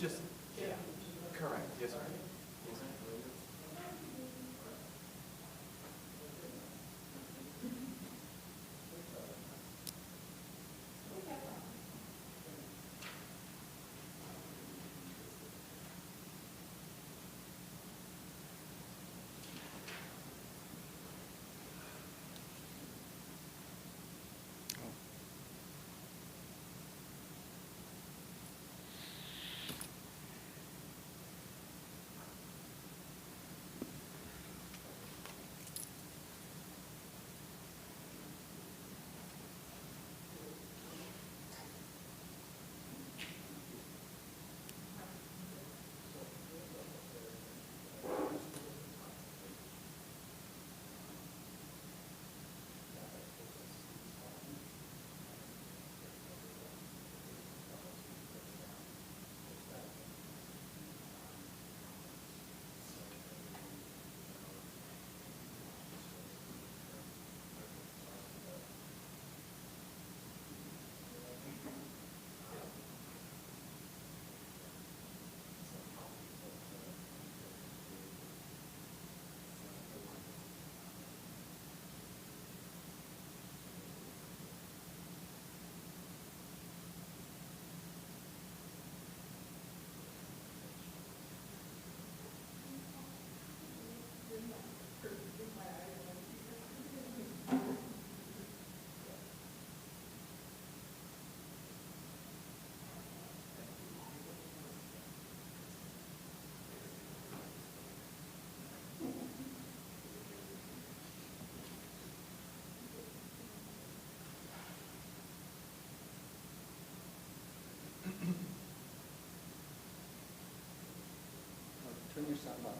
Just, yeah, correct, yes, sir. Yes, sir. Turn your sound up.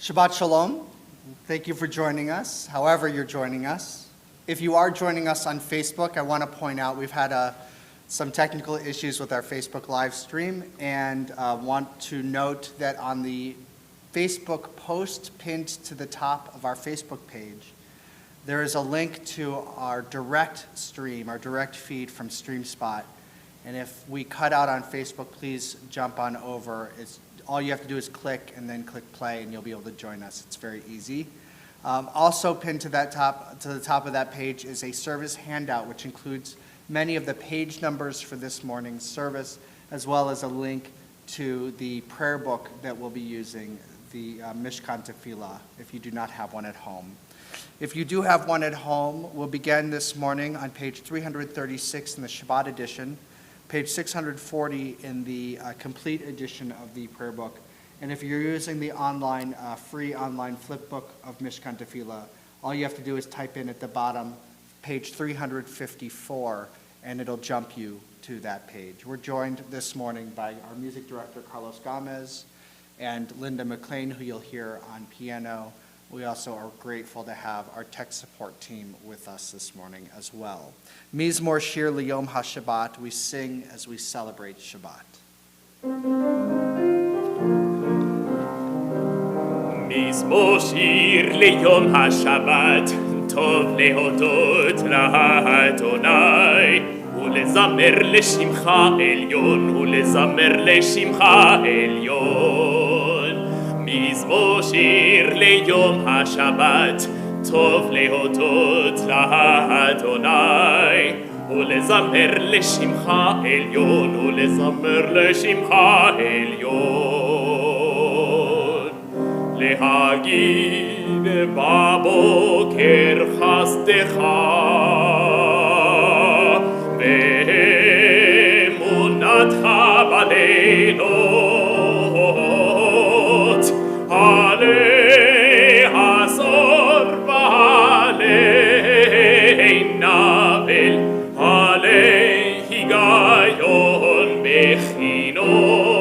Shabbat Shalom. Thank you for joining us, however you're joining us. If you are joining us on Facebook, I want to point out we've had some technical issues with our Facebook live stream, and want to note that on the Facebook post pinned to the top of our Facebook page, there is a link to our direct stream, our direct feed from StreamSpot. And if we cut out on Facebook, please jump on over. All you have to do is click and then click play, and you'll be able to join us. It's very easy. Also pinned to the top of that page is a service handout, which includes many of the page numbers for this morning's service, as well as a link to the prayer book that we'll be using, the Mishkan Tefillah, if you do not have one at home. If you do have one at home, we'll begin this morning on page 336 in the Shabbat edition, page 640 in the complete edition of the prayer book. And if you're using the free online flip book of Mishkan Tefillah, all you have to do is type in at the bottom, page 354, and it'll jump you to that page. We're joined this morning by our music director, Carlos Gomez, and Linda McLean, who you'll hear on piano. We also are grateful to have our tech support team with us this morning as well. Mizmor Shir Liyom HaShabbat, we sing as we celebrate Shabbat. מזמור שיר ליום השבת, טוב להודות לאדוני, ולזמר לשמך עליון, ולזמר לשמך עליון. מזמור שיר ליום השבת, טוב להודות לאדוני, ולזמר לשמך עליון, ולזמר לשמך עליון. להגיד בבוקר חסדך ואמונתך בלילות, עלי עשור ועלי נבל, עלי היגיון בכינור.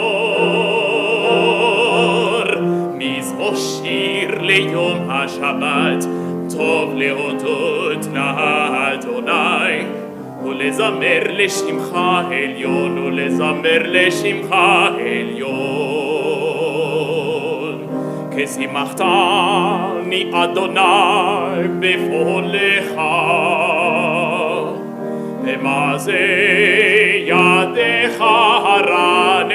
שיר ליום השבת, טוב להודות לאדוני, ולזמר לשמך עליון, ולזמר לשמך עליון. כי שימחתני אדוני בפועלך, במעשה ידיך הרנן.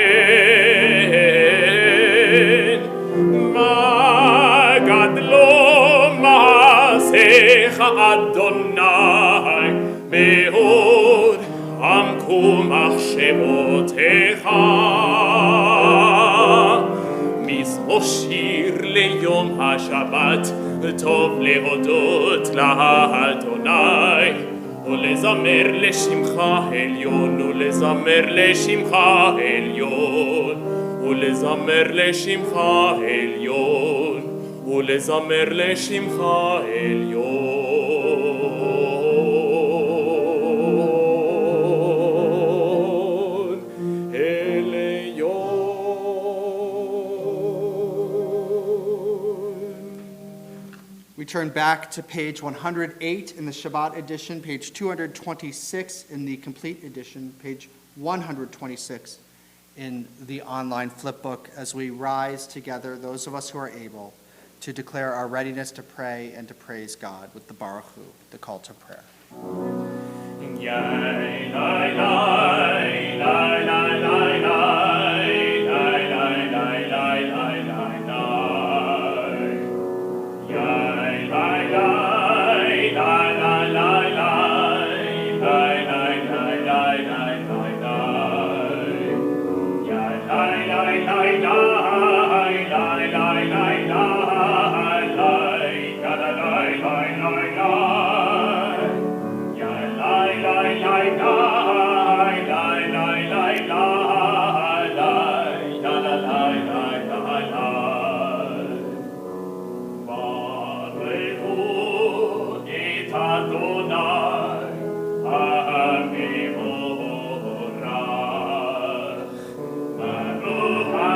גדלו מעשיך אדוני, מאוד עמקו מחשבותיך. מזמור שיר ליום השבת, טוב להודות לאדוני, ולזמר לשמך עליון, ולזמר לשמך עליון, ולזמר לשמך עליון, ולזמר לשמך עליון, עליון. We turn back to page 108 in the Shabbat edition, page 226 in the complete edition, page 126 in the online flip book, as we rise together, those of us who are able, to declare our readiness to pray and to praise God with the Baruch Hu, the call to prayer.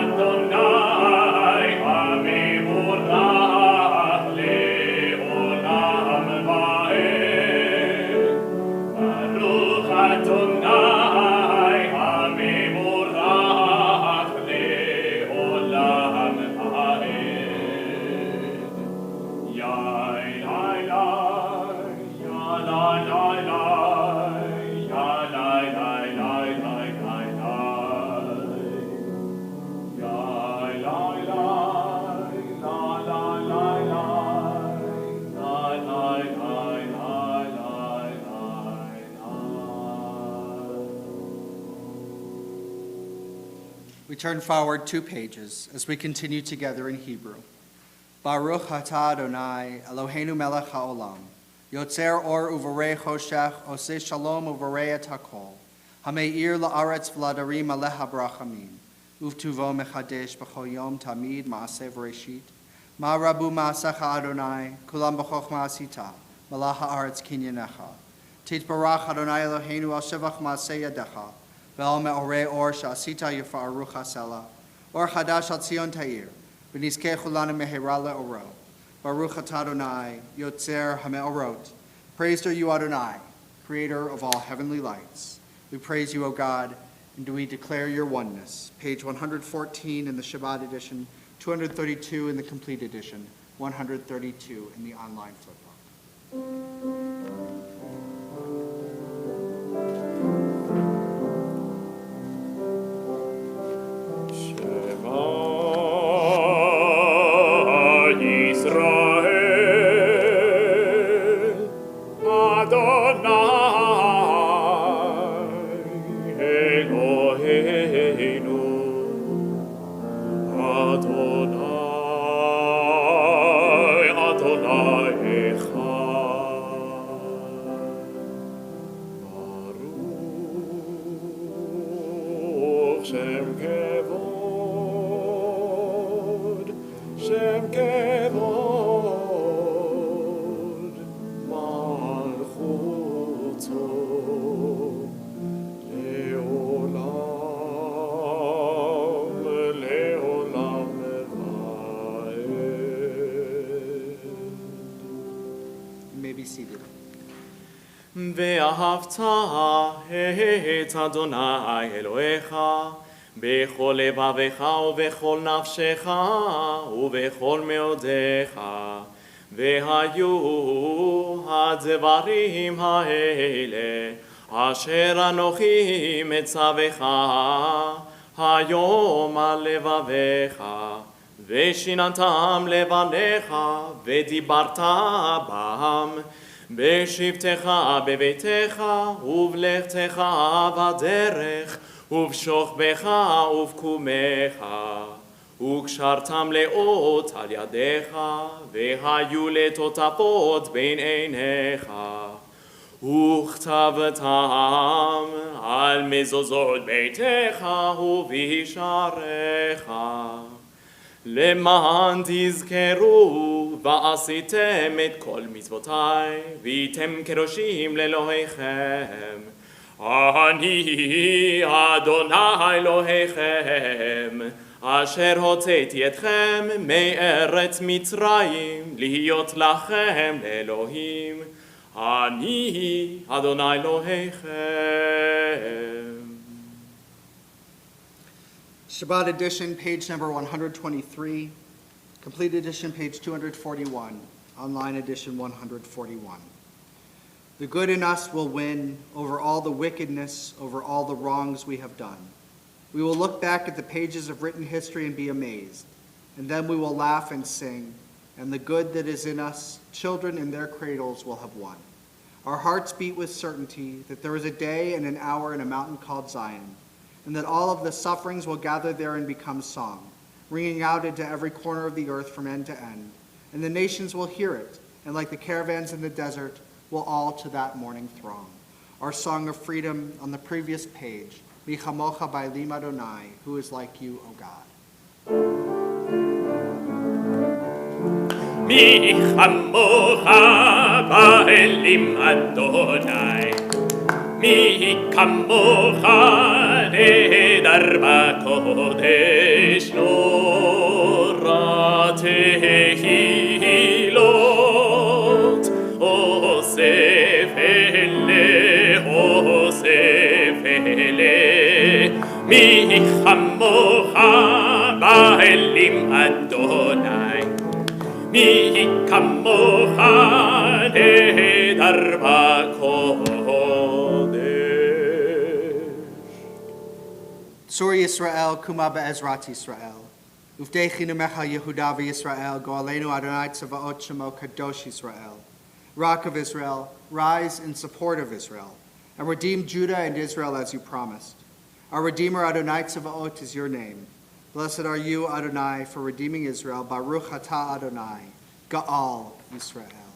Adonai, Amevurah. We turn forward 2 pages as we continue together in Hebrew. Baruch atah Adonai, Eloheinu melech haolam, yotzer or uvarei choshech, oseh shalom uvarei et hakol, hameir la'aretz v'ladarim aleh habrachamim, uvtuvo mechadesh b'chol yom tamid ma'aseh v'reshit, ma'arabu ma'asecha Adonai, kulam b'chochma asita, malach ha'aretz kinyanecha, titbarach Adonai Eloheinu al shevach ma'aseh yadecha, Ve'al me'orei or she'asita yifa'aruch hasela, or chadash al Tzion ta'ir, v'nizkechu lanu mehera le'oro. Baruch atah Adonai, yotzer ha'me'orot. Praised are you, Adonai, creator of all heavenly lights. We praise you, O God, and do we declare your oneness. Page 114 in the Shabbat edition, 232 in the complete edition, 132 in the online flipbook. ואהבת את אדוני אלוהיך בכל לבבך ובכל נפשך ובכל מאודיך, והיו הדברים האלה אשר אנוכי מצווך היום על לבביך, ושיננתם לבניך ודיברת בם בשבתך בביתך ובלכתך בדרך ובשוכבך ובקומך, וקשרתם לאות על ידיך והיו לטוטפות בין עיניך, וכתבתם על מזוזות ביתך ובשעריך, למען תזכרו ועשיתם את כל מצוותיי והייתם קדושים לאלוהיכם. אני אדוני אלוהיכם אשר הוצאתי אתכם מארץ מצרים להיות לכם לאלוהים. אני אדוני אלוהיכם. Shabbat edition, page number 123. Complete edition, page 241. Online edition, 141. The good in us will win over all the wickedness, over all the wrongs we have done. We will look back at the pages of written history and be amazed, and then we will laugh and sing, and the good that is in us, children in their cradles will have won. Our hearts beat with certainty that there is a day and an hour in a mountain called Zion, and that all of the sufferings will gather there and become song, ringing out into every corner of the earth from end to end. And the nations will hear it, and like the caravans in the desert, will all to that morning throng. Our song of freedom on the previous page, Mi chamocha ba'elim Adonai, who is like you, O God. Mi chamocha ba'elim Adonai, mi kamocha neder b'kodesh nora tehilot osef ele mi chamocha ba'elim Adonai מי כמוך נהדר בקודש. Tsur Yisrael, Kuma be'ezrat Yisrael. Uvdechinu mecha Yehuda v'Yisrael, Go'aleinu Adonai Tzavaot Shemo Kadosh Yisrael. Rock of Israel, rise in support of Israel, and redeem Judah and Israel as you promised. Our Redeemer Adonai Tzavaot is your name. Blessed are you, Adonai, for redeeming Israel. Baruch atah Adonai, Ga'al Yisrael.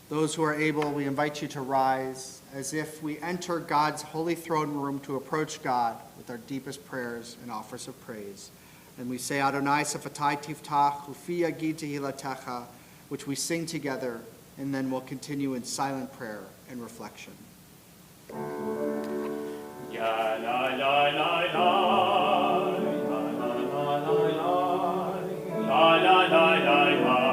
Those who are able, we invite you to rise as if we enter God's holy throne room to approach God with our deepest prayers and offers of praise. And we say, Adonai Sefatai Tiftach, Ufi Yagid Tehilatecha, which we sing together, and then we'll continue in silent prayer and reflection. Ya la la la la, la la la la la, la la la la la.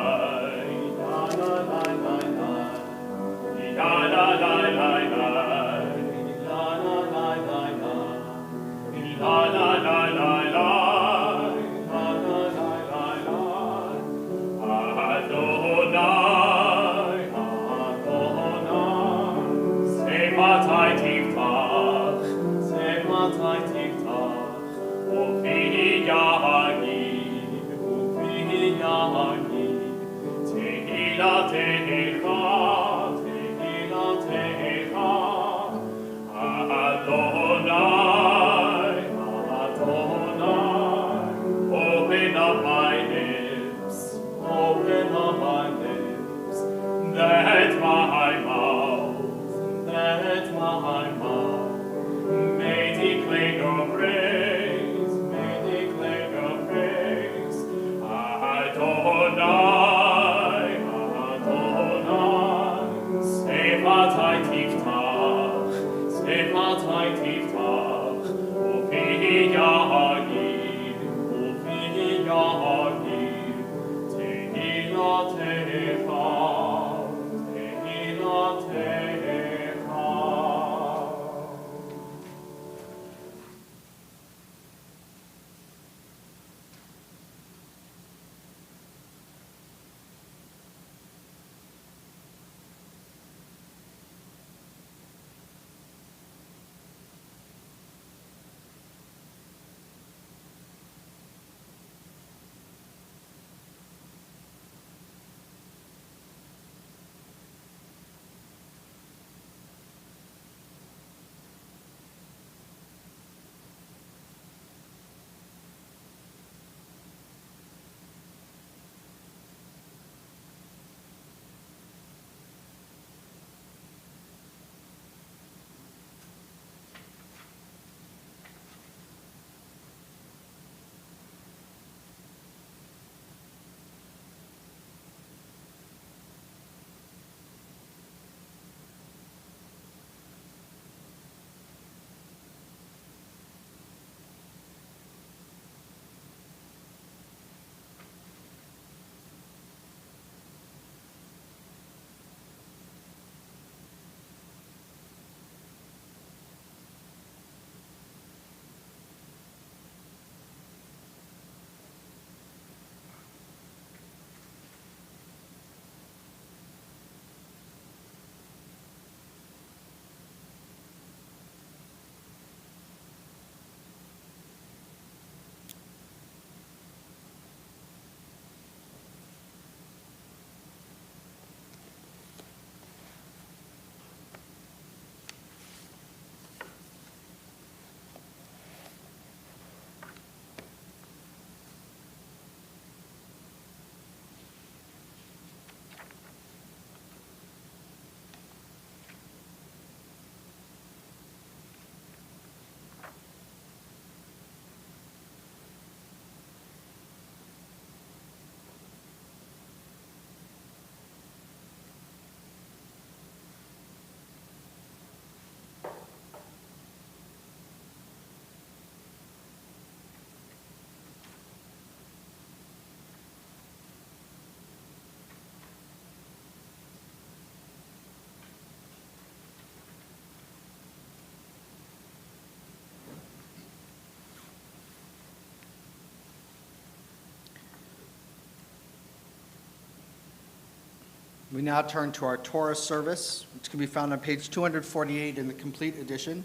We now turn to our Torah service, which can be found on page 248 in the complete edition,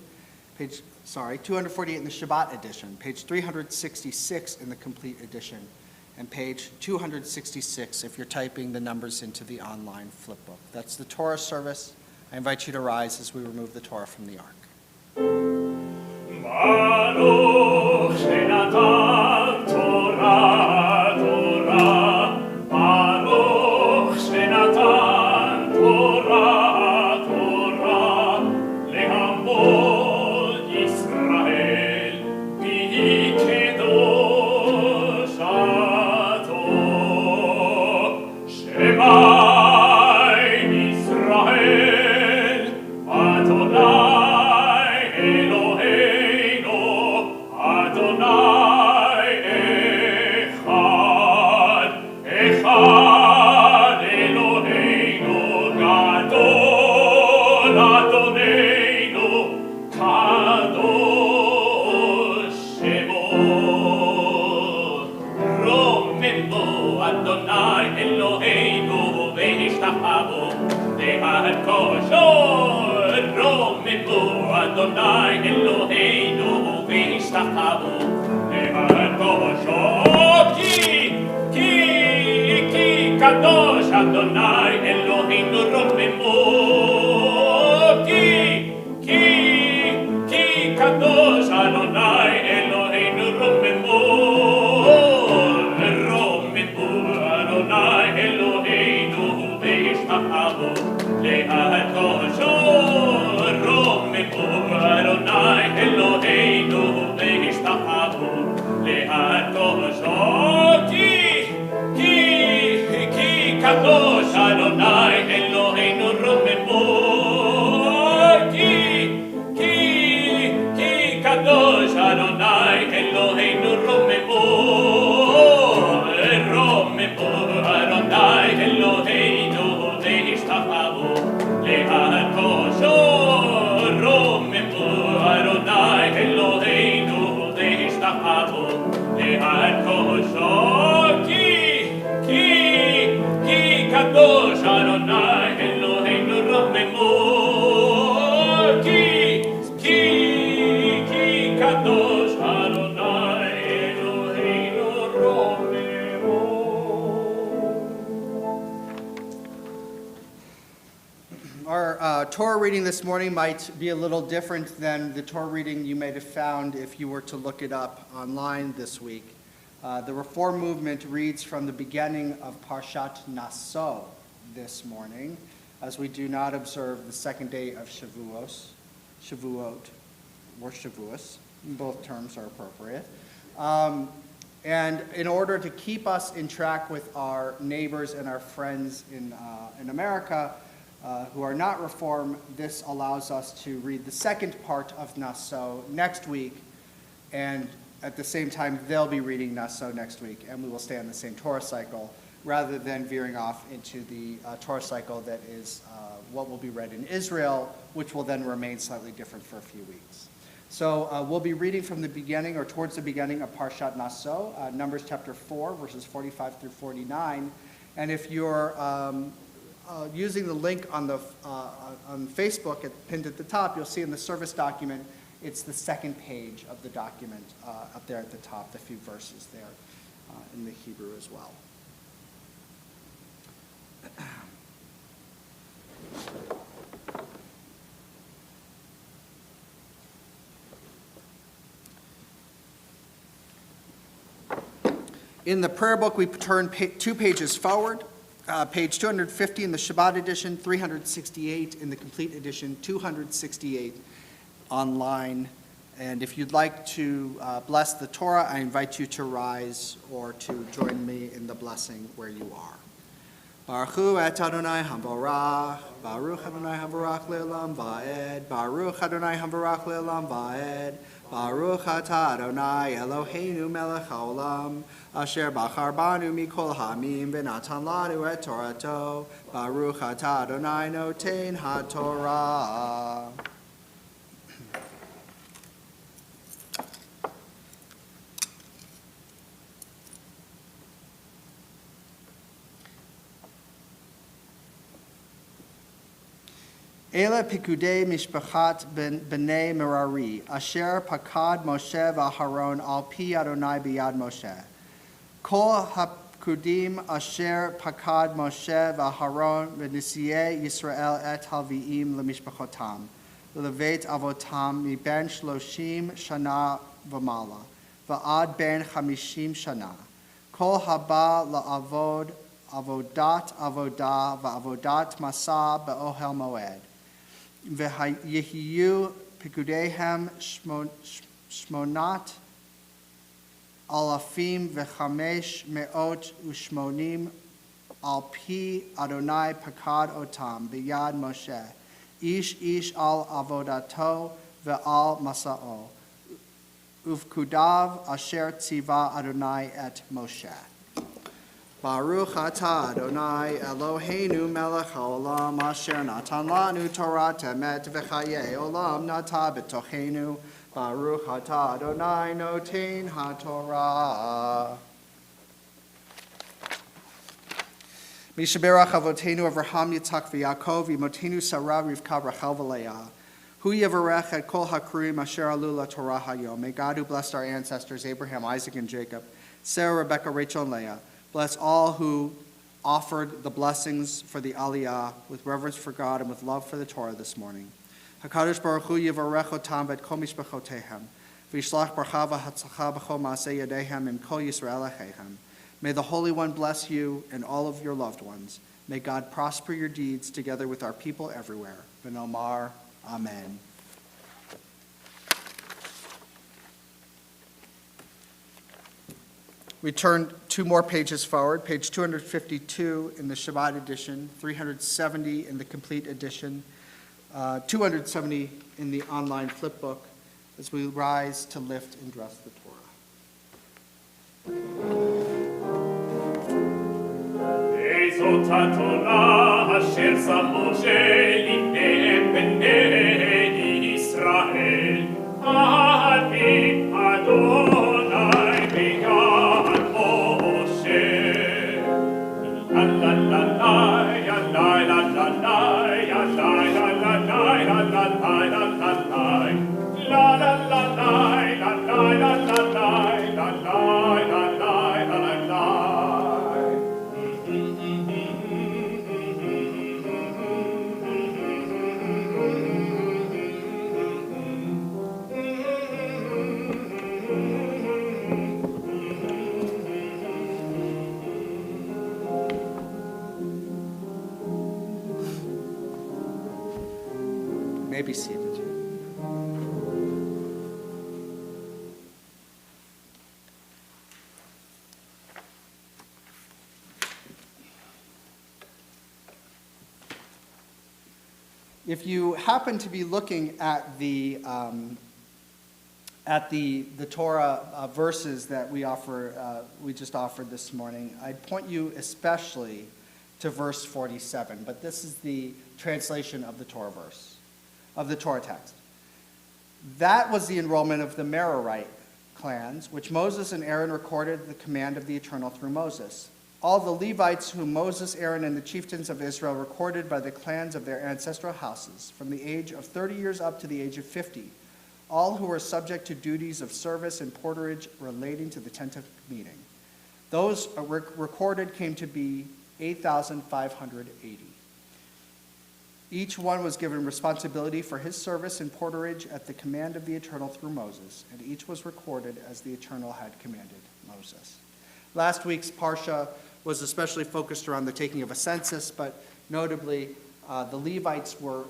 248 in the Shabbat edition, page 366 in the complete edition, and page 266 if you're typing the numbers into the online flipbook. That's the Torah service. I invite you to rise as we remove the Torah from the ark. Baruch Shenatan Torah, Torah, Baruch Shenatan Torah, Torah, Lehamod Yisrael, Bihi Kedosh Ato, Shema Yisrael, Adonai Eloheinu, Adonai Echad, Echad Eloheinu, Gadol Adonenu, Kadosh Shemo. Romemu Adonai Eloheinu, Ve'ishtachavu Le'hakosho. Romemu Adonai Eloheinu, Ve'ishtachavu Le'hakosho. Ki Kadosh Adonai Eloheinu, Romemu. Ki Kadosh Adonai Eloheinu, Romemu. Romemu Adonai Eloheinu, Ve'ishtachavu Le'hakosho. Romemu Adonai Eloheinu, Ve'ishtachavu Le'hakosho. Ki Kadosh Adonai Eloheinu, Romemu. Ki Kadosh Adonai Eloheinu, Romemu. Romemu Adonai Eloheinu, Ve'ishtachavu Le'hakosho. Romemu Adonai Eloheinu, Ve'ishtachavu Le'hakosho. Ki Kadosh Adonai Eloheinu, Romemu. Ki Kadosh Adonai Eloheinu, Romemu. Our Torah reading this morning might be a little different than the Torah reading you may have found if you were to look it up online this week. The Reform movement reads from the beginning of Parshat Naso this morning, as we do not observe the second day of Shavuot, or Shavuos. Both terms are appropriate. And in order to keep us in track with our neighbors and our friends in America who are not Reform, this allows us to read the second part of Naso next week, and at the same time they'll be reading Naso next week, and we will stay on the same Torah cycle rather than veering off into the Torah cycle that is what will be read in Israel, which will then remain slightly different for a few weeks. So we'll be reading from the beginning, or towards the beginning of Parshat Naso, Numbers chapter 4, verses 45 through 49. And if you're using the link on Facebook, pinned at the top, you'll see in the service document, it's the second page of the document up there at the top, the few verses there in the Hebrew as well. In the prayer book, we turn 2 pages forward. Page 250 in the Shabbat edition, 368 in the complete edition, 268 online. And if you'd like to bless the Torah, I invite you to rise or to join me in the blessing where you are. Baruch hu et Adonai hamvarach, Baruch Adonai hamvarach le'olam va'ed, Baruch Adonai hamvarach le'olam va'ed, Baruch atah Adonai Eloheinu melech haolam, asher bachar banu mikol hamim v'natan lanu et Torato, Baruch atah Adonai noten haTorah. Ele pikudei mishpachat b'nei Merari, asher pakad Moshe v'Aharon al pi Adonai b'yad Moshe. Kol hapkudim asher pakad Moshe v'Aharon v'nisiyei Yisrael et halviim lemishpachotam, v'levet avotam miben shloshim shana v'mala, v'ad ben chamishim shana. Kol haba la'avod avodat avodah v'avodat masa be'ohel moed. V'yehiyu pikudehem shmonat alafim v'chamesh me'ot u'shmonim al pi Adonai pakad otam b'yad Moshe, ish al avodato ve'al masa'o, uvkudav asher tziva Adonai et Moshe. Baruch atah Adonai Eloheinu melech haolam asher natan lanu Torah temet v'chayei olam nata b'tochenu. Baruch atah Adonai noten haTorah. Mishaberach avotenu Avraham Yitzchak v'Yaakov imotenu Sarah Rivka Rachel v'Leah. Hu yevarech et kol hakruim asher alu laTorah hayom. May God who blessed our ancestors Abraham, Isaac, and Jacob, Sarah, Rebekah, Rachel, and Leah, bless all who offered the blessings for the Aliyah with reverence for God and with love for the Torah this morning. HaKadosh Baruch Hu yivarech otam v'et kol mishpachotehem, v'yishlach bracha v'hatzacha b'chol ma'aseh yadehem im kol Yisrael echeihem. May the Holy One bless you and all of your loved ones. May God prosper your deeds together with our people everywhere. V'nomar, Amen. We turn 2 more pages forward, page 252 in the Shabbat edition, 370 in the complete edition, 270 in the online flipbook, as we rise to lift and dress the Torah. Ezot HaTorah asher sam Moshe lifnehem b'nei Yisrael, al pi Adonai b'yad Moshe. La la la la, ya la la la la, ya la la la la, ya la la la la la, la la la la, la la la la la, la la la la la la. May be seated. If you happen to be looking at the Torah verses that we just offered this morning, I'd point you especially to verse 47. But this is the translation of the Torah verse, of the Torah text. That was the enrollment of the Merarite clans, which Moses and Aaron recorded the command of the Eternal through Moses. All the Levites whom Moses, Aaron, and the chieftains of Israel recorded by the clans of their ancestral houses, from the age of 30 years up to the age of 50, all who were subject to duties of service and porterage relating to the tent of meeting. Those recorded came to be 8,580. Each one was given responsibility for his service and porterage at the command of the Eternal through Moses, and each was recorded as the Eternal had commanded Moses. Last week's Parsha was especially focused around the taking of a census, but notably the Levites were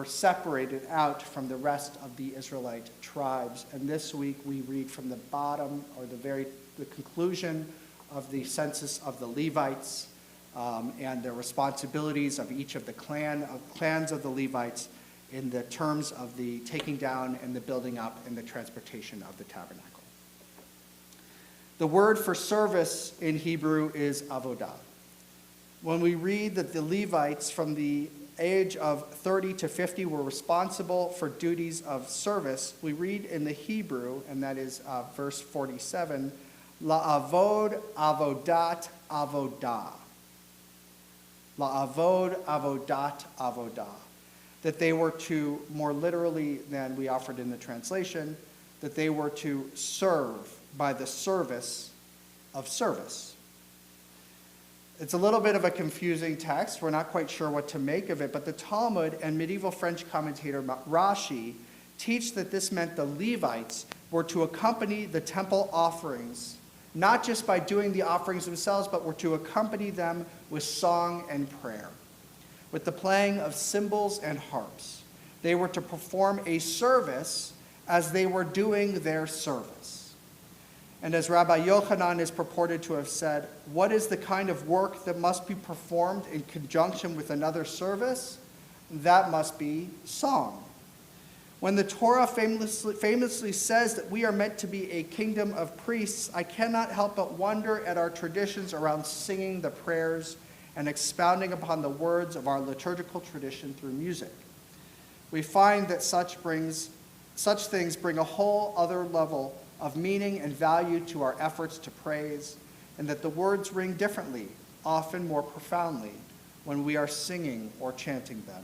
separated out from the rest of the Israelite tribes. And this week we read from the bottom, or the conclusion of the census of the Levites, and the responsibilities of each of the clans of the Levites in the terms of the taking down and the building up and the transportation of the tabernacle. The word for service in Hebrew is avodah. When we read that the Levites from the age of 30 to 50 were responsible for duties of service, we read in the Hebrew, and that is verse 47, la'avod avodat avodah. La'avod avodat avodah. that they were to, more literally than we offered in the translation, that they were to serve by the service of service. It's a little bit of a confusing text. We're not quite sure what to make of it, but the Talmud and medieval French commentator Rashi teach that this meant the Levites were to accompany the temple offerings, not just by doing the offerings themselves, but were to accompany them with song and prayer, with the playing of cymbals and harps. They were to perform a service as they were doing their service. And as Rabbi Yochanan is purported to have said, what is the kind of work that must be performed in conjunction with another service? That must be song. When the Torah famously says that we are meant to be a kingdom of priests, I cannot help but wonder at our traditions around singing the prayers and expounding upon the words of our liturgical tradition through music. We find that such things bring a whole other level of meaning and value to our efforts to praise, and that the words ring differently, often more profoundly, when we are singing or chanting them.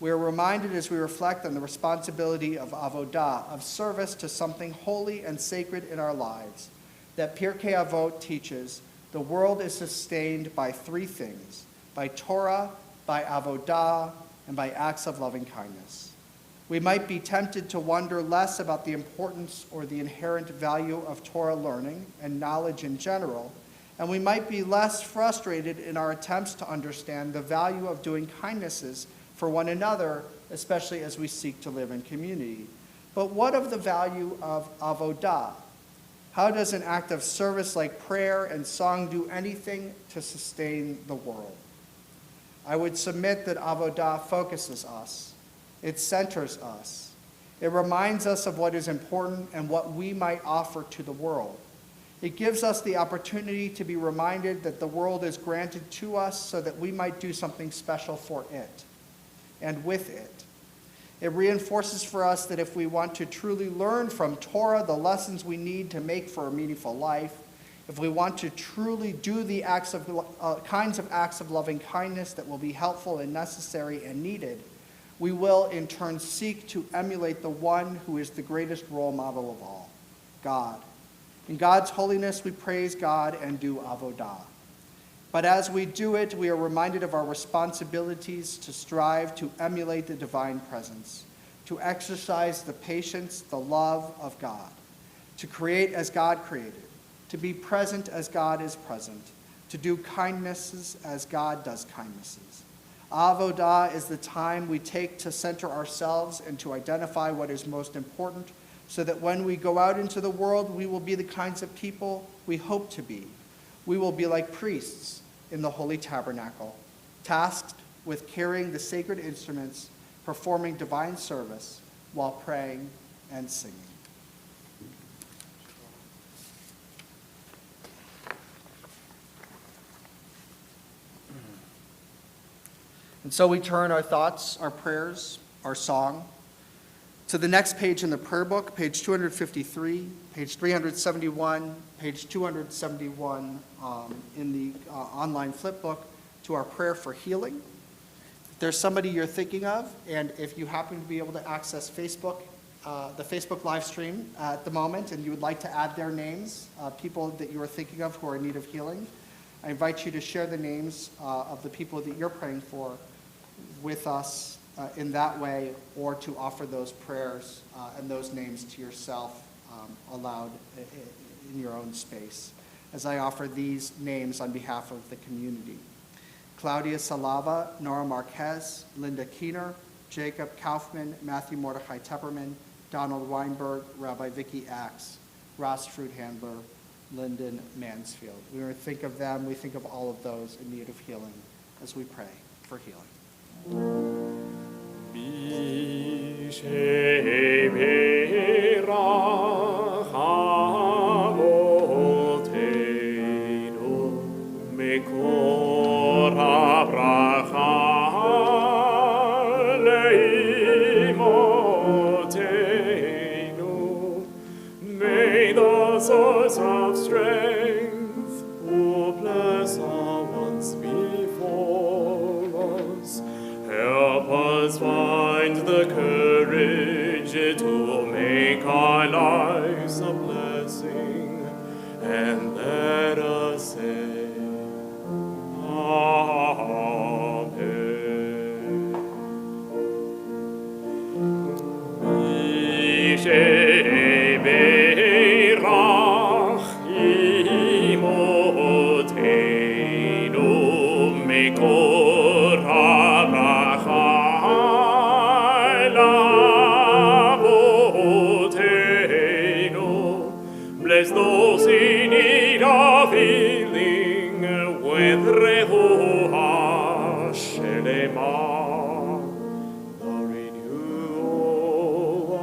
We are reminded as we reflect on the responsibility of avodah, of service to something holy and sacred in our lives, that Pirkei Avot teaches the world is sustained by three things: by Torah, by avodah, and by acts of loving kindness. We might be tempted to wonder less about the importance or the inherent value of Torah learning and knowledge in general, and we might be less frustrated in our attempts to understand the value of doing kindnesses for one another, especially as we seek to live in community. But what of the value of avodah? How does an act of service like prayer and song do anything to sustain the world? I would submit that avodah focuses us. It centers us. It reminds us of what is important and what we might offer to the world. It gives us the opportunity to be reminded that the world is granted to us so that we might do something special for it and with it. It reinforces for us that if we want to truly learn from Torah the lessons we need to make for a meaningful life, if we want to truly do the kinds of acts of loving kindness that will be helpful and necessary and needed, we will in turn seek to emulate the one who is the greatest role model of all, God. In God's holiness, we praise God and do avodah. But as we do it, we are reminded of our responsibilities to strive to emulate the divine presence, to exercise the patience, the love of God, to create as God created, to be present as God is present, to do kindnesses as God does kindnesses. Avodah is the time we take to center ourselves and to identify what is most important, so that when we go out into the world, we will be the kinds of people we hope to be. We will be like priests in the Holy Tabernacle, tasked with carrying the sacred instruments, performing divine service while praying and singing. And so we turn our thoughts, our prayers, our song to the next page in the prayer book, page 253, page 371, page 271 in the online flip book, to our prayer for healing. If there's somebody you're thinking of, and if you happen to be able to access Facebook, the Facebook live stream at the moment, and you would like to add their names, people that you are thinking of who are in need of healing, I invite you to share the names of the people that you're praying for with us in that way, or to offer those prayers and those names to yourself aloud in your own space, as I offer these names on behalf of the community: Claudia Salava, Nora Marquez, Linda Keener, Jacob Kaufman, Matthew Mordecai Tepperman, Donald Weinberg, Rabbi Vicky Axe, Ross Fruithandler, Lyndon Mansfield. We think of them, we think of all of those in need of healing as we pray for healing. May the source of strength, who bless our once before us, help us מקור הברכה לאבותינו. Bless those in need of healing with rehuah shelema. The renewal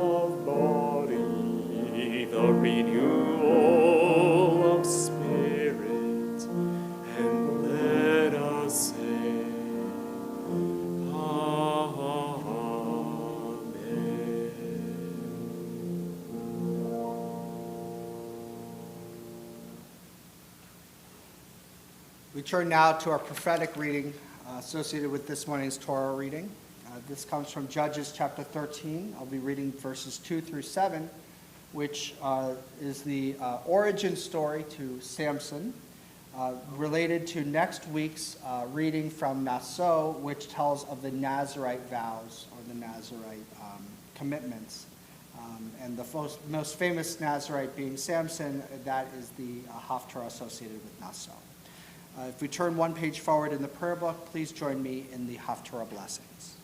of body, the renewal of spirit, and let us say, We turn now to our prophetic reading associated with this morning's Torah reading. This comes from Judges chapter 13. I'll be reading verses 2 through 7, which is the origin story to Samson, related to next week's reading from Naso, which tells of the Nazirite vows or the Nazirite commitments. And the most famous Nazirite being Samson, that is the Haftarah associated with Naso. If we turn one page forward in the prayer book, please join me in the Haftarah blessings.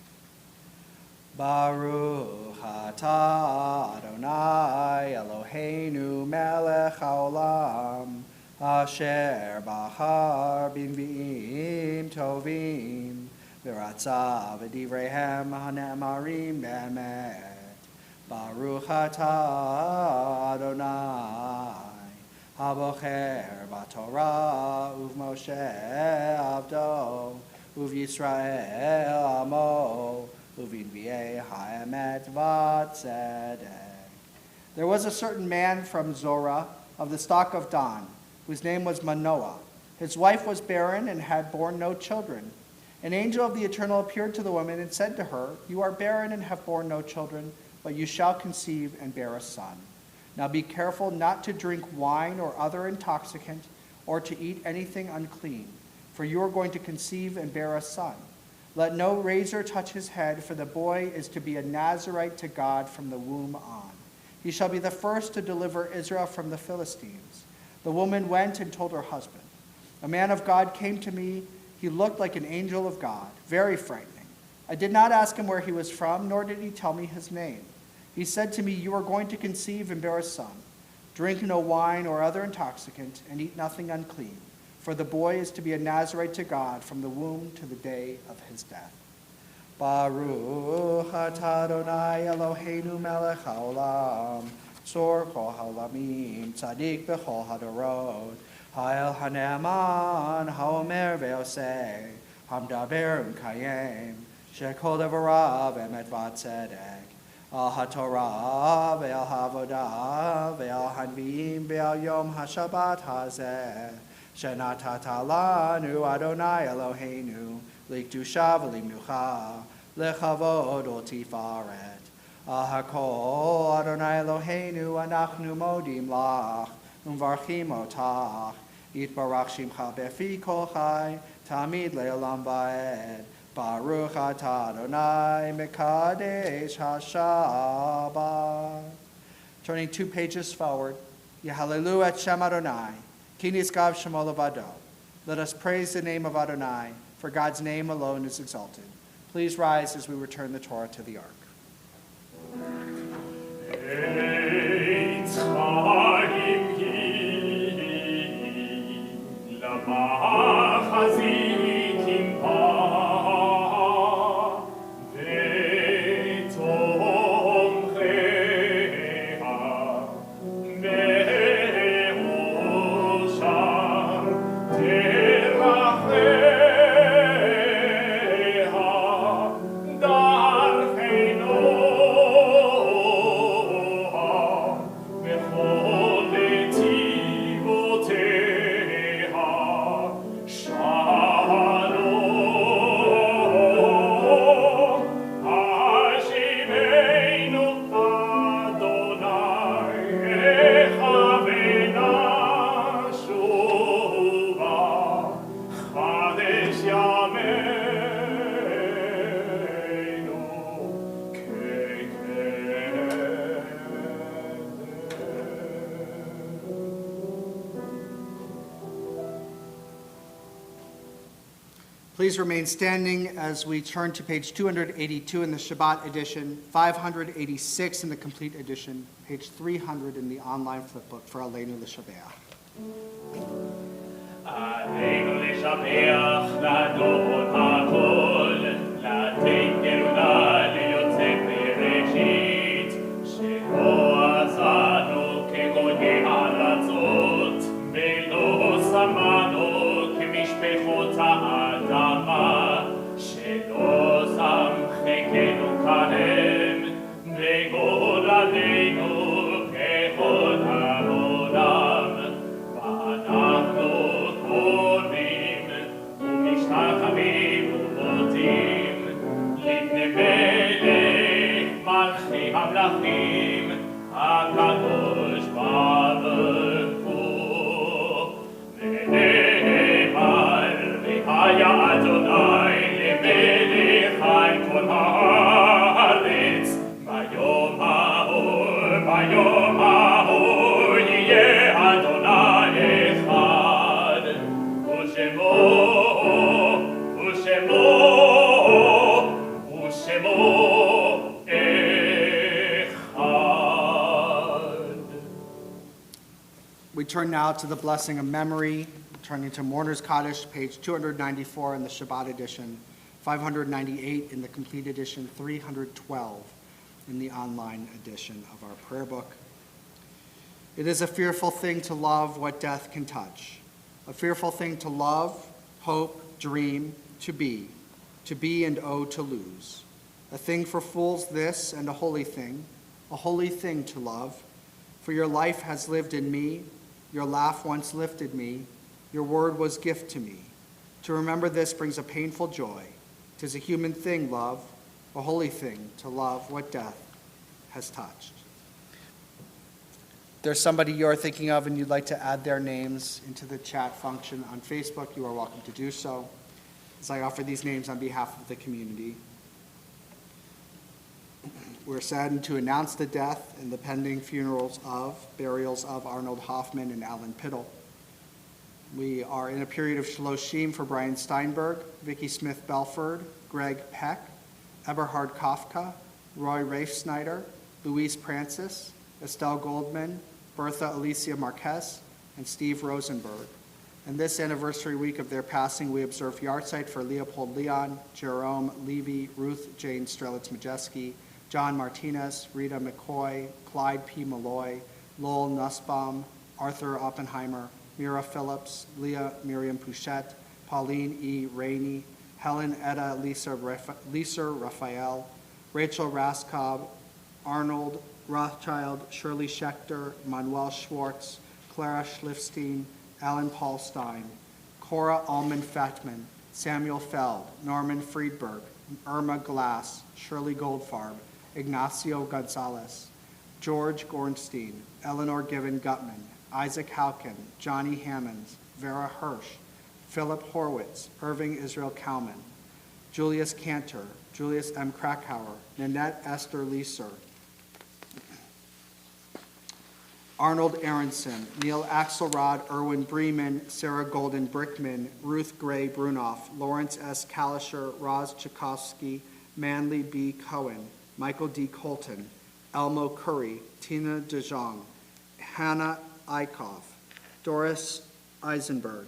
Baruch atah Adonai Eloheinu melech haolam asher bahar b'nvi'im tovim v'ratza v'divreihem hane'amarim be'emet. Baruch atah Adonai Habocher b'Torah uv'Moshe avdo uv'Yisrael amo uv'invi'ei ha'emet v'tzedek. There was a certain man from Zorah of the stock of Dan, whose name was Manoah. His wife was barren and had borne no children. An angel of the Eternal appeared to the woman and said to her, "You are barren and have borne no children, but you shall conceive and bear a son. Now be careful not to drink wine or other intoxicant, or to eat anything unclean, for you are going to conceive and bear a son. Let no razor touch his head, for the boy is to be a Nazirite to God from the womb on. He shall be the first to deliver Israel from the Philistines." The woman went and told her husband. "A man of God came to me. He looked like an angel of God, very frightening. I did not ask him where he was from, nor did he tell me his name. He said to me, 'You are going to conceive and bear a son. Drink no wine or other intoxicant, and eat nothing unclean, for the boy is to be a Nazirite to God from the womb to the day of his death.' Baruch atah Adonai Eloheinu melech haolam, tzor kol haolamim, tzadik b'chol hadorot, ha'el hane'aman, ha'omer ve'oseh, hamdaber u'mkayem, shekol devarav emet v'tzedek. Al haTorah ve'al havodah ve'al hanviim ve'al yom haShabbat hazeh shenatata lanu Adonai Eloheinu likdusha v'limnucha lechavod u'tifaret. Al hakol Adonai Eloheinu anachnu modim lach umvarchim otach yitbarach shimcha befi kol chai tamid le'olam va'ed. Baruch atah Adonai mekadesh haShabbat." Turning 2 pages forward, Yehalelu et Shem Adonai, ki nizgav shemo levado. Let us praise the name of Adonai, for God's name alone is exalted. Please rise as we return the Torah to the ark. Oh Please remain standing as we turn to page 282 in the Shabbat edition, 586 in the complete edition, page 300 in the online flipbook for Aleinu L'Shabeach. עלינו לשבח לאדון הכל, לתת גאולה ליוצא בראשית, שלא עזנו כגויי ארצות, ולא שמנו כמשפחות האדמה, שלא שם חלקנו כהם, וגורלנו ככל העולם, ואנחנו קוראים ומשתחווים ומודים לפני מלך מלכי המלכים הקדוש ברוך הוא. ונאמר והיה אדוני למלך על כל הארץ ביום ההוא יהיה אדוני אחד ושמו אחד. We turn now to the blessing of memory, turning to Mourner's Kaddish, page 294 in the Shabbat edition, 598 in the complete edition, 312 in the online edition of our prayer book. It is a fearful thing to love what death can touch, a fearful thing to love, hope, dream, to be and to lose. A thing for fools this, and a holy thing to love. For your life has lived in me, your laugh once lifted me, your word was gift to me. To remember this brings a painful joy. 'Tis a human thing, love, a holy thing to love what death has touched. If there's somebody you're thinking of and you'd like to add their names into the chat function on Facebook, you are welcome to do so, as I offer these names on behalf of the community. We're saddened to announce the death and the pending burials of Arnold Hoffman and Alan Piddle. We are in a period of shloshim for Brian Steinberg, Vicki Smith Belford, Greg Peck, Eberhard Kafka, Roy Rafe Snyder, Louise Prancis, Estelle Goldman, Bertha Alicia Marquez, and Steve Rosenberg. And this anniversary week of their passing, we observe yahrzeit for Leopold Leon, Jerome Levy, Ruth Jane Strelitz-Majeski, John Martinez, Rita McCoy, Clyde P. Malloy, Lowell Nussbaum, Arthur Oppenheimer, Mira Phillips, Leah Miriam Pouchette, Pauline E. Rainey, Helen Etta Lisa Raphael, Rachel Raskob, Arnold Rothschild, Shirley Schechter, Manuel Schwartz, Clara Schliffstein, Alan Paul Stein, Cora Allman Fatman, Samuel Feld, Norman Friedberg, Irma Glass, Shirley Goldfarb, Ignacio Gonzalez, George Gornstein, Eleanor Given Gutman, Isaac Halkin, Johnny Hammonds, Vera Hirsch, Philip Horwitz, Irving Israel Kalman, Julius Cantor, Julius M. Krakauer, Nanette Esther Leeser, Arnold Aronson, Neil Axelrod, Erwin Bremen, Sarah Golden Brickman, Ruth Gray Brunoff, Lawrence S. Kalisher, Roz Tchaikovsky, Manly B. Cohen, Michael D. Colton, Elmo Curry, Tina DeJong, Hannah Eichhoff, Doris Eisenberg,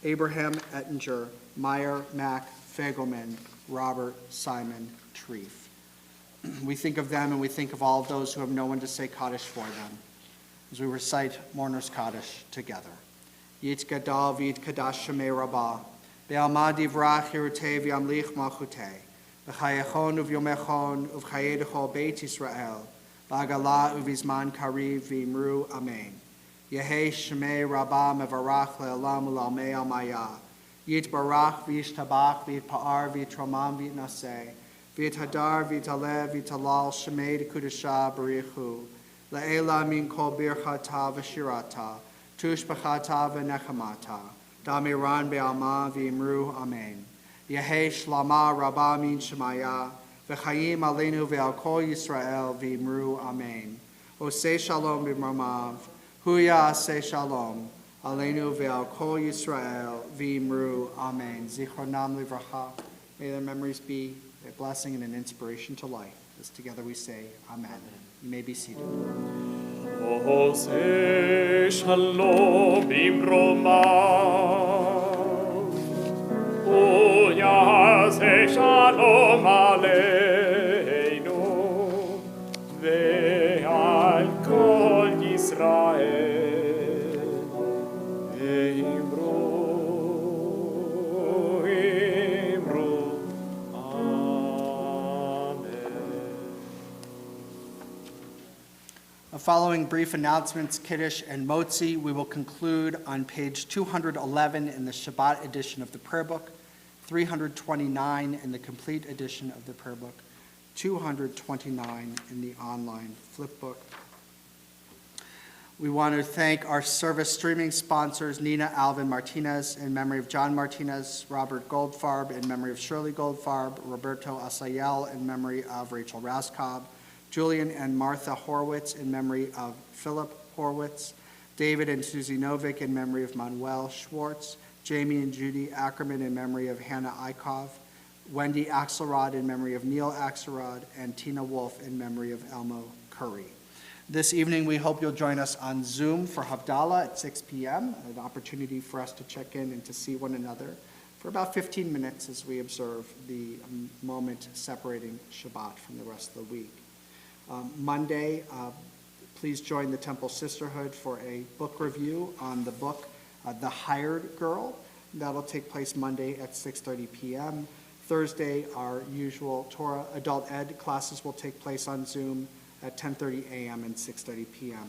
Abraham Ettinger, Meyer Mack Fagelman, Robert Simon Treef. We think of them and we think of all of those who have no one to say Kaddish for them as we recite Mourner's Kaddish together. Yit Gadal V'Yit Kadash Shemei Rabbah, Be'alma Divrach Hirutei V'Yamlich Malchutei, V'chayechon U'vyomechon U'vchayedecho Beit Yisrael, V'agala U'vizman Kariv V'imru Amen. Yehei Shemei Rabbah Mevarach Le'olam U'lalmei Almaya, Yit Barach V'yishtabach V'yit Pa'ar V'yitromam V'yitnaseh, V'yit Hadar V'yitalev V'yitalal Shemei D'Kudashah B'richu, La'ela min kol birchata v'shirata, tushbachata v'nechamata, damiran be'alma v'imru amen. Yehei shlama rabba min shemaya, v'chayim aleinu ve'al kol Yisrael v'imru amen. Osei shalom b'mamav, huya asei shalom, Aleinu ve'al kol Yisrael v'imru. Amen. Zichronam livracha. May their memories be a blessing and an inspiration to life. As together we say, Amen. You may be seated. Ose shalom imroma, O yase shalom aleinu, ve'al kol Yisrael, imru, Following brief announcements, Kiddush, and Motzi, we will conclude on page 211 in the Shabbat edition of the prayer book, 329 in the complete edition of the prayer book, 229 in the online flip book. We want to thank our service streaming sponsors, Nina Alvin Martinez in memory of John Martinez, Robert Goldfarb in memory of Shirley Goldfarb, Roberto Asayel in memory of Rachel Raskob, Julian and Martha Horwitz in memory of Philip Horwitz, David and Susie Novick in memory of Manuel Schwartz, Jamie and Judy Ackerman in memory of Hannah Eichhoff, Wendy Axelrod in memory of Neil Axelrod, and Tina Wolf in memory of Elmo Curry. This evening, we hope you'll join us on Zoom for Havdalah at 6 p.m., an opportunity for us to check in and to see one another for about 15 minutes as we observe the moment separating Shabbat from the rest of the week. Monday, please join the Temple Sisterhood for a book review on the book The Hired Girl. That'll take place Monday at 6:30 p.m. Thursday, our usual Torah Adult Ed classes will take place on Zoom at 10:30 a.m. and 6:30 p.m.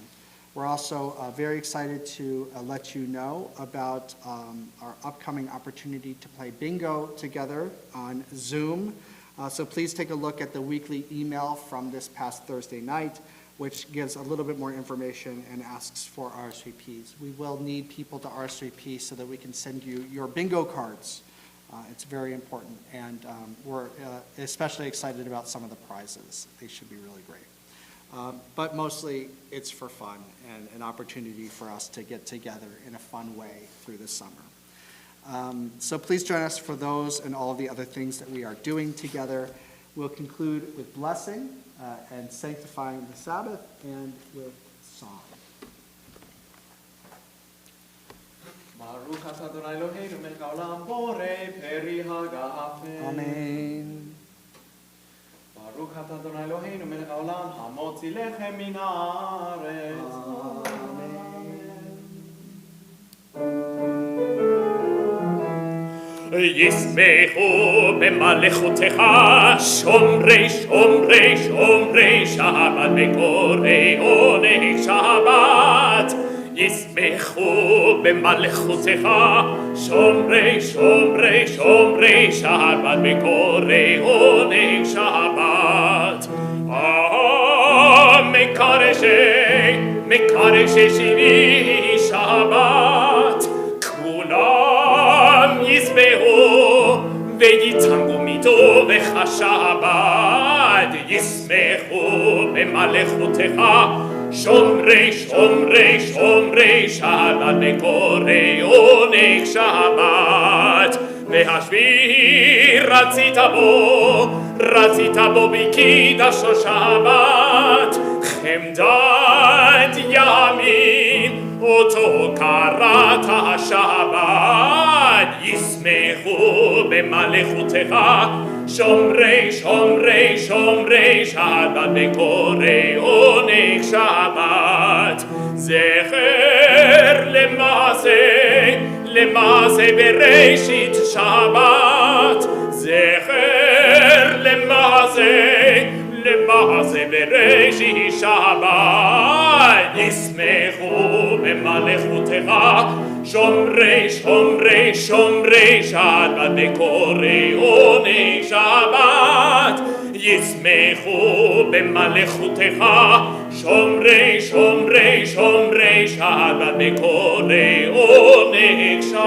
We're also very excited to let you know about our upcoming opportunity to play bingo together on Zoom. So please take a look at the weekly email from this past Thursday night, which gives a little bit more information and asks for RSVPs. We will need people to RSVP so that we can send you your bingo cards. It's very important, and we're especially excited about some of the prizes. They should be really great. But mostly, it's for fun and an opportunity for us to get together in a fun way through the summer. So please join us for those and all of the other things that we are doing together. We'll conclude with blessing and sanctifying the Sabbath and with song. Baruch atah Adonai Eloheinu melech haolam borei peri haga'afel. Amen. Baruch atah Adonai Eloheinu melech haolam hamotzi lechem min haaretz. ישמחו במלכותך שומרי שומרי שומרי שבת וקוראי עונג שבת ישמחו במלכותך שומרי שומרי שומרי שבת וקוראי עונג שבת מקרשי שירי שבת כולם ישמחו ויצמחו מטובך שבת ישמחו במלכותך שומרי שומרי שומרי שבת וקוראי עונג שבת והשביעי רצית בו בקידשו שבת חמדת ימין אותו קראת השבת ישמחו במלכותך שומרי שומרי שומרי שבת וקוראי עונג שבת זכר למעשה בראשית שבת זכר למעשה בראשית שבת ישמחו במלכותך שומרי שומרי שומרי שבת וקוראי עונג שבת ישמחו במלכותך שומרי שומרי שומרי שבת וקוראי עונג שבת.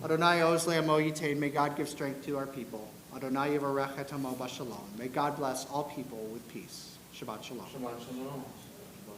Adonai Oz Le'amo Yitain, may God give strength to our people. Adonai Yivarech et Hamo Bashalom. May God bless all people with peace. Shabbat Shalom. Shabbat shalom.